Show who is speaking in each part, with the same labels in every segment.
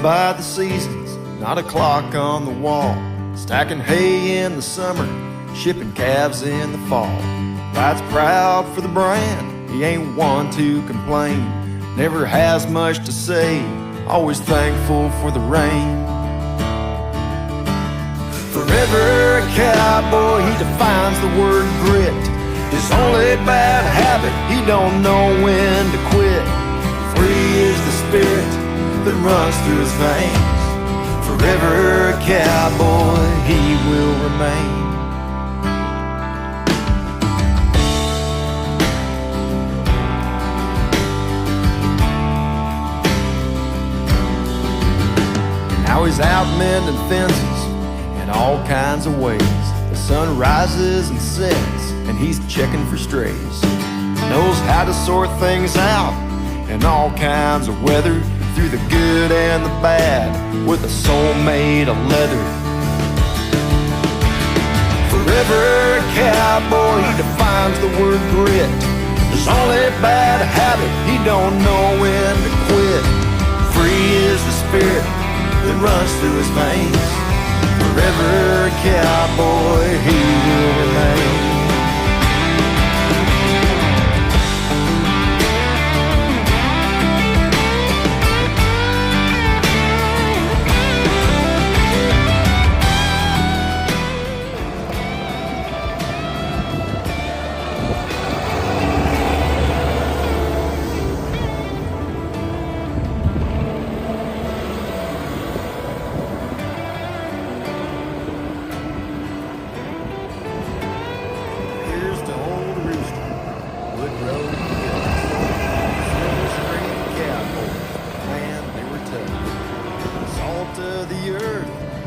Speaker 1: by the seasons, not a clock on the wall. Stacking hay in the summer, shipping calves in the fall. Rides proud for the brand, he ain't one to complain. Never has much to say, always thankful for the rain. Forever a cowboy, he defines the word grit. His only bad habit, he don't know when to quit. Free is the spirit that runs through his veins. Forever a cowboy, he will remain. Now he's out mending fences in all kinds of ways. The sun rises and sets, and he's checking for strays. Knows how to sort things out in all kinds of weather, through the good and the bad, with a soul made of leather. Forever a cowboy, he defines the word grit. His only bad habit, he don't know when to quit. Free is the spirit that runs through his veins. Forever a cowboy, he will remain.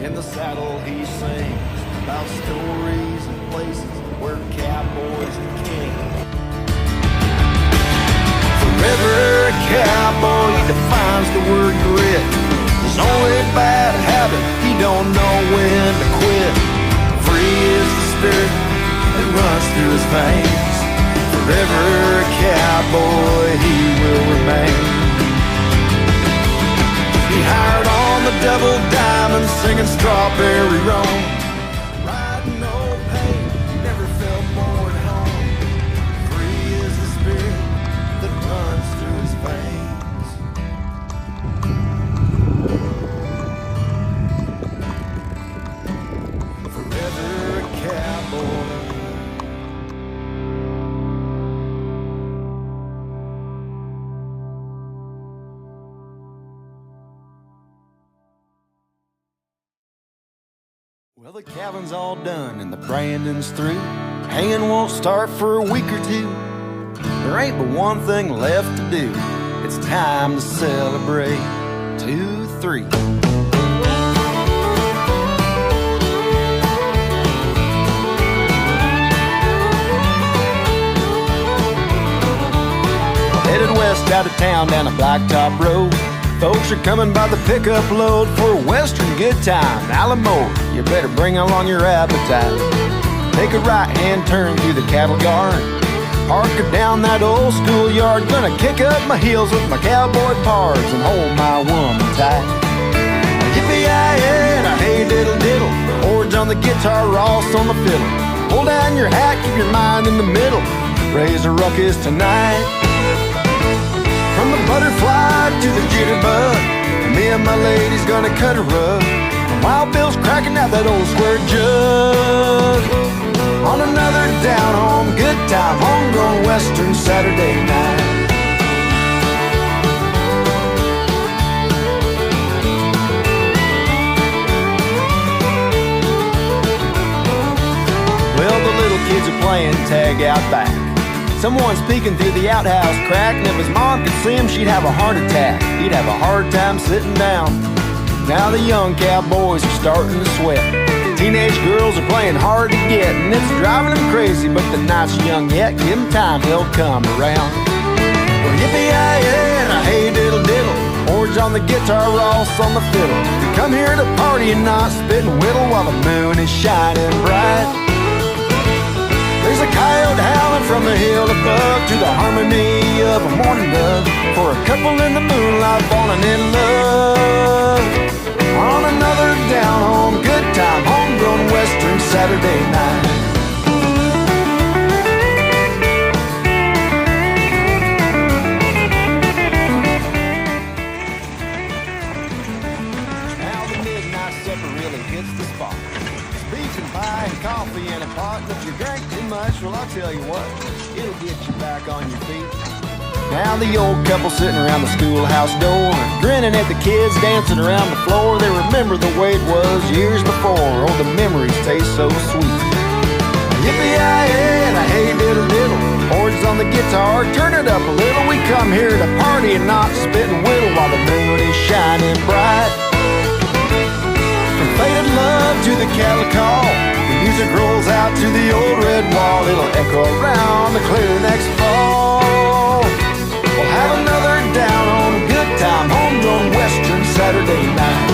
Speaker 1: In the saddle he sings about stories and places where cowboys are king. Forever a cowboy, he defines the word grit. His only bad habit, he don't know when to quit. Free is the spirit that runs through his veins. Forever a cowboy, he will remain. He hired on the double diamond, singing Strawberry Roan. Riding no pain, never felt more at home. Free is the spirit that runs through his veins. Forever a cowboy. Well, the calving's all done and the branding's through. Hanging won't start for a week or two. There ain't but one thing left to do. It's time to celebrate. 2, 3. Headed west out of town down a blacktop road. Folks are coming by the pickup load for a western good time. Alamo, you better bring along your appetite. Take a right-hand turn through the cattle yard. Park her down that old schoolyard. Gonna kick up my heels with my cowboy pars and hold my woman tight. Yippee-yi-yi and a hey diddle diddle. Horns on the guitar, Ross on the fiddle. Pull down your hat, keep your mind in the middle. Raise a ruckus tonight. From the butterfly to the jitterbug, me and my lady's gonna cut a rug. And Wild Bill's cracking out that old square jug. On another down-home good time, homegrown western Saturday night. Well, the little kids are playing tag out back. Someone's peeking through the outhouse crack, and if his mom could see him, she'd have a heart attack. He'd have a hard time sitting down. Now the young cowboys are starting to sweat. Teenage girls are playing hard to get, and it's driving them crazy, but the night's young yet. Give him time, he'll come around. Well, yippee-yi-yi and a hey diddle diddle. Horns on the guitar, Ross on the fiddle. We come here to party and not spit and whittle while the moon is shining bright. There's a coyote howling from the hill to love to the harmony of a morning dove, for a couple in the moonlight falling in love on another down-home good time, homegrown western Saturday night. Now the midnight supper really hits the spot. Beef and pie and coffee in a pot. If you drank too much, well, I'll tell you what, it'll get you back on your feet. Now the old couple sitting around the schoolhouse door, grinning at the kids dancing around the floor. They remember the way it was years before. Oh, the memories taste so sweet. Yippee-yi-yi and a hey diddle diddle. Chords on the guitar, turn it up a little. We come here to party and not spit and whittle while the moon is shining bright. From faded love to the cattle call, the music rolls out to the old red wall. It'll echo around the clear next fall. We'll have another down on a good time, homegrown western Saturday night.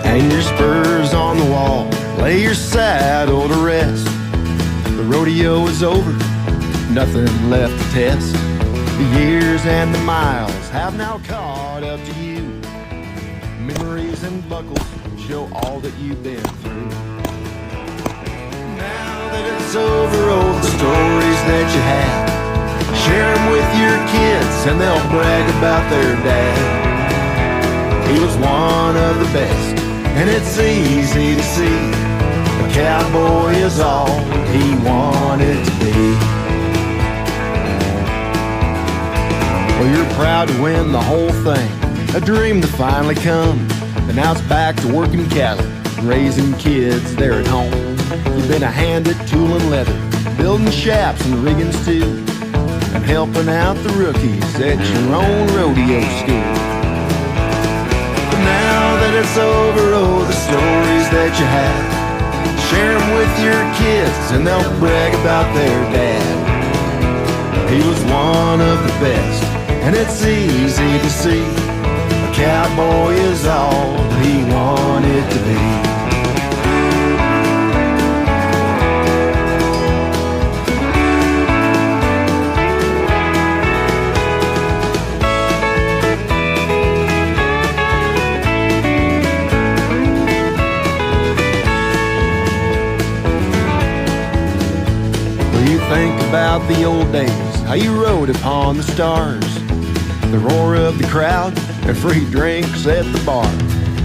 Speaker 1: Hang your spurs on the wall, lay your saddle to rest. The rodeo is over, nothing left to test. The years and the miles have now caught up to you. Memories and buckles show all that you've been through. Now that it's over, oh, the stories that you had, share them with your kids and they'll brag about their dad. He was one of the best, and it's easy to see a cowboy is all he wanted to be. Well, you're proud to win the whole thing, a dream that finally come. And now it's back to working cattle, raising kids there at home. You've been a hand at tool and leather, building shafts and riggings too, and helping out the rookies at your own rodeo school. But now that it's over, oh, the stories that you had, share them with your kids and they'll brag about their dad. He was one of the best, and it's easy to see a cowboy is all he wanted to be. Think about the old days, how you rode upon the stars, the roar of the crowd, and free drinks at the bar.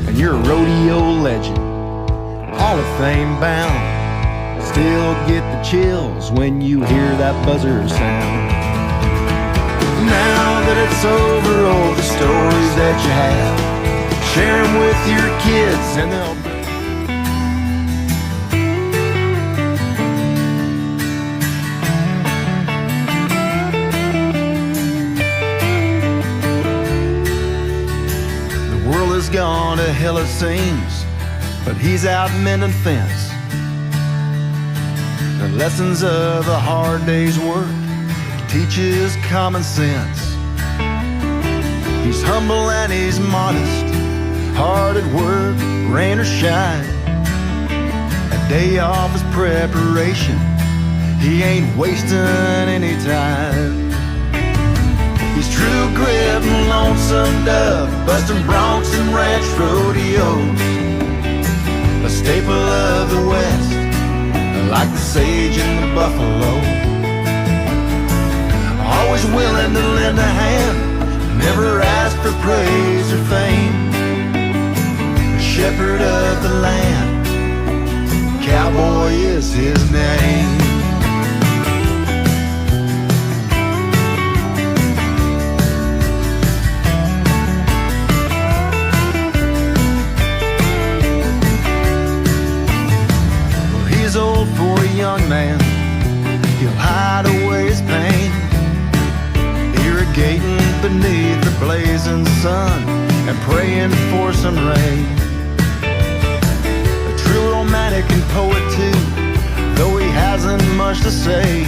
Speaker 1: And you're a rodeo legend, Hall of Fame bound. Still get the chills when you hear that buzzer sound. Now that it's over, oh, the stories that you have, share them with your kids and they'll gone to hell it seems, but he's out mending fence. The lessons of a hard day's work teaches common sense. He's humble and he's modest, hard at work, rain or shine. A day off is preparation, he ain't wasting any time. He's true grit and lonesome dove, busting broncs and ranch rodeos, a staple of the West, like the sage and the buffalo. Always willing to lend a hand, never ask for praise or fame. A shepherd of the land, cowboy is his name. blazing sun and praying for some rain. A true romantic and poet too, though he hasn't much to say.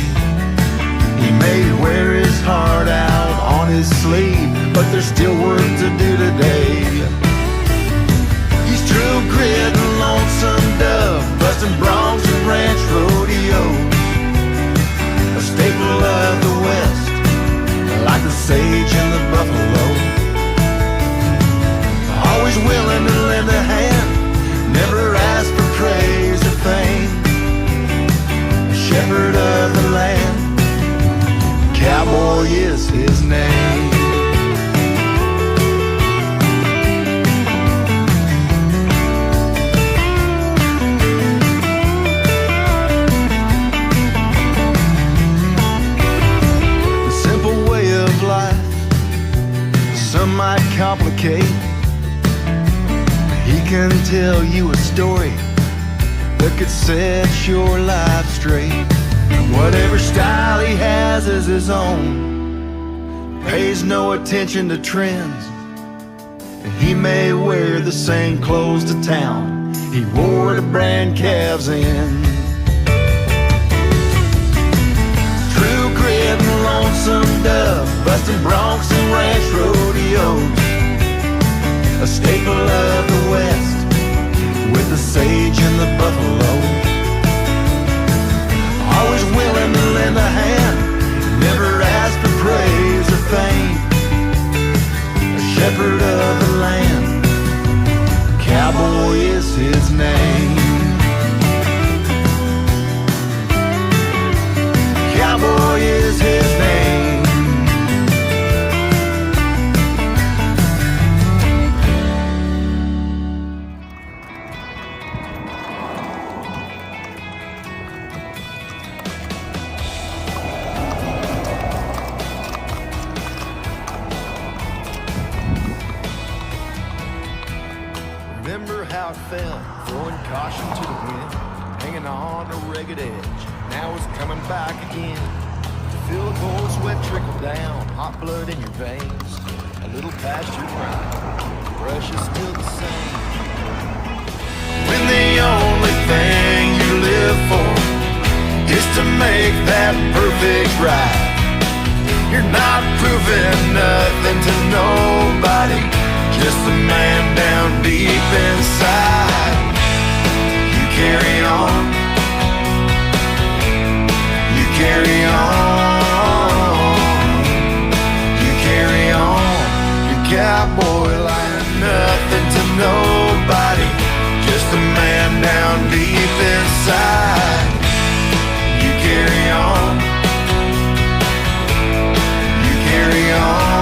Speaker 1: He may wear his heart out on his sleeve, but there's still work to do today. He's true grit and lonesome dove, busting broncs and ranch rodeos, a staple of the West, like the sage and the buffalo. Always willing to lend a hand, never ask for praise or fame. A shepherd of the land, cowboy is his name. The simple way of life, some might complicate. He can tell you a story that could set your life straight. Whatever style he has is his own, pays no attention to trends. He may wear the same clothes to town he wore to brand calves in. True grit and lonesome dove, busting broncs and ranch rodeos, a staple of the West, with the sage and the buffalo. Always willing to lend a hand, never ask for praise or fame. A shepherd of the land, cowboy is his name. Cowboy is his name. Remember how it felt, throwing caution to the wind, hanging on a ragged edge. Now it's coming back again. To feel a cold sweat trickle down, hot blood in your veins, a little past your prime, the brush is still the same. When the only thing you live for is to make that perfect right, you're not proving nothing to nobody, just a man down deep inside. You carry on, you carry on, you carry on. Your cowboy life, nothing to nobody, just a man down deep inside. You carry on, you carry on,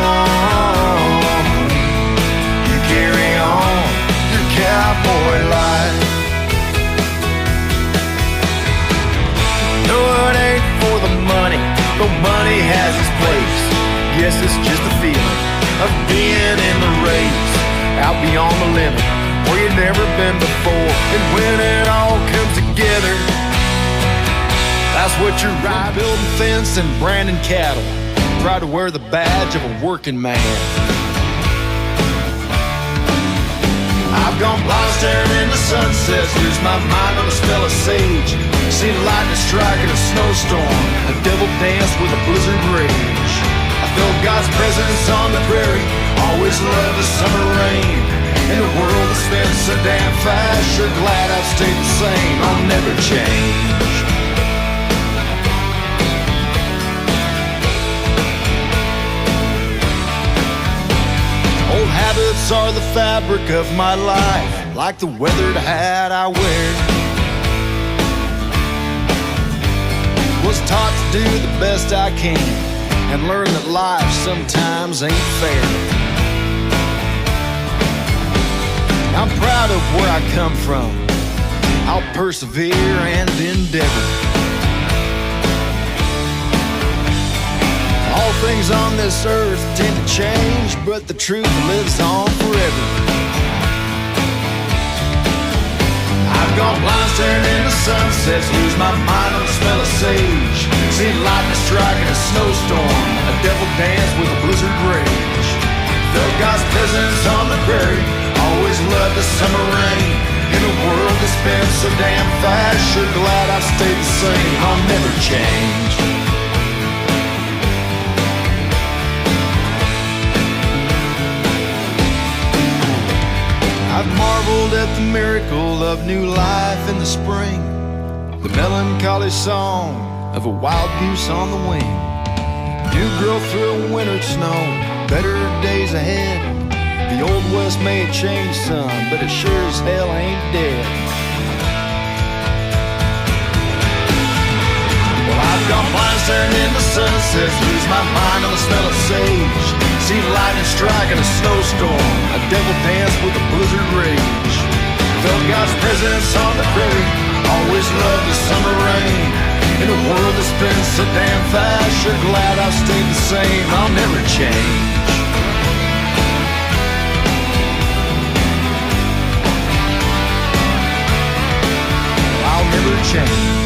Speaker 1: cowboy life. No, it ain't for the money, but money has its place. Guess it's just a feeling of being in the race, out beyond the limit, where you've never been before. And when it all comes together, that's what you're right. Building fence and branding cattle, try to wear the badge of a working man. I've gone blind staring into sunsets, lose my mind on the smell of sage. See lightning strike in a snowstorm, a devil dance with a blizzard rage. I felt God's presence on the prairie, always loved the summer rain. In a world that spins so damn fast, sure glad I've stayed the same, I'll never change. Old habits are the fabric of my life, like the weathered hat I wear. Was taught to do the best I can, and learn that life sometimes ain't fair. I'm proud of where I come from, I'll persevere and endeavor. All things on this earth tend to change, but the truth lives on forever. I've gone blind staring into sunsets, lose my mind on the smell of sage. See lightning strike in a snowstorm, a devil dance with a blizzard rage. Felt God's presence on the prairie, always loved the summer rain. In a world that's been so damn fast, sure glad I've stayed the same. I'll never change. I've marveled at the miracle of new life in the spring, the melancholy song of a wild goose on the wing. New growth through a winter snow, better days ahead. The old west may have changed some, but it sure as hell ain't dead. Well, I've gone blind staring into sunsets, lose my mind on the smell of sage. See lightning strike in a snowstorm, a devil dance with a blizzard rage. Felt God's presence on the prairie, always loved the summer rain. In a world that's been so damn fast, sure glad I've stayed the same. I'll never change. I'll never change.